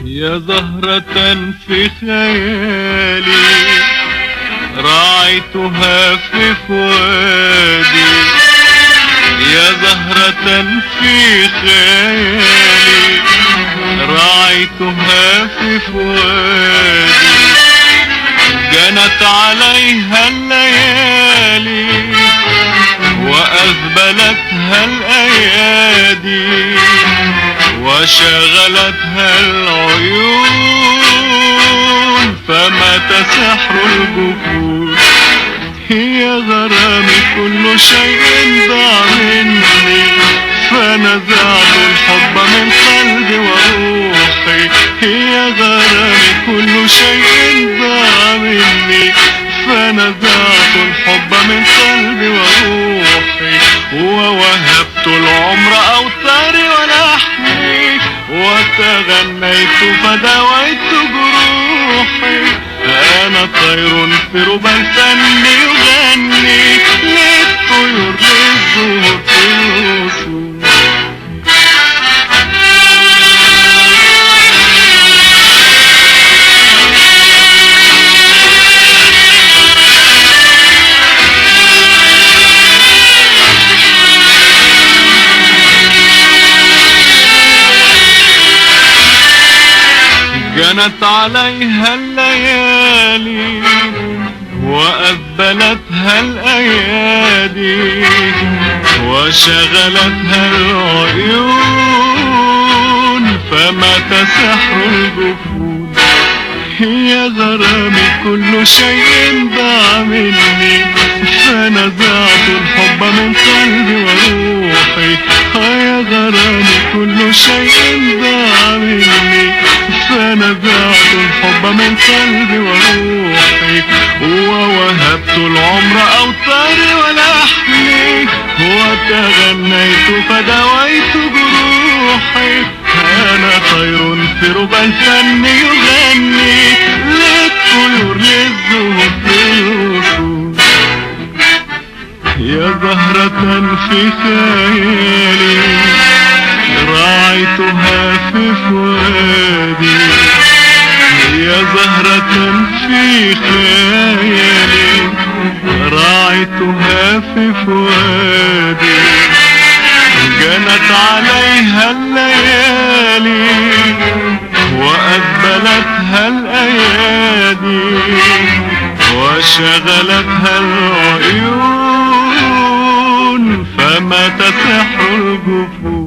يا زهرة في خيالي راعيتها في فؤادي، يا زهرة في خيالي راعيتها في فؤادي، جنت عليها الليالي وأذبلتها الأيادي وشغلتها العيون، فمات سحر الجفون. هي غرامي كل شيء ضاع مني، فنزعت الحب من قلبي وروحي. هي غرامي كل شيء ضاع مني، فنزعت الحب من قلبي وروحي، ووهبت العمر أوتاري ولحمي، وتغنيت فدويت جروحي. أنا طير في ربى الفن يغني للطيور للزهور في الوصول. جنت عليها الليالي وأذبلتها الأيادي وشغلتها العيون، فمات سحر الجفون. هي غرامي كل شيء ضاع مني، فنزعت الحب من قلبي وروحي. يا غرامي كل شيء ضاع مني، فنزعت الحب من قلبي وروحي، ووهبت العمر أوتاري ولحمي، وتغنيت فدويت جروحي. أنا طير في ربى الفن يغني للطيور للزهور في الوصول. يا زهرة في خيالي راعيتها في فؤادي، يا زهرة في خيالي راعيتها في فؤادي، جنت عليها الليالي وأذبلتها الأيادي وشغلتها العيون، فمات سحر الجفون.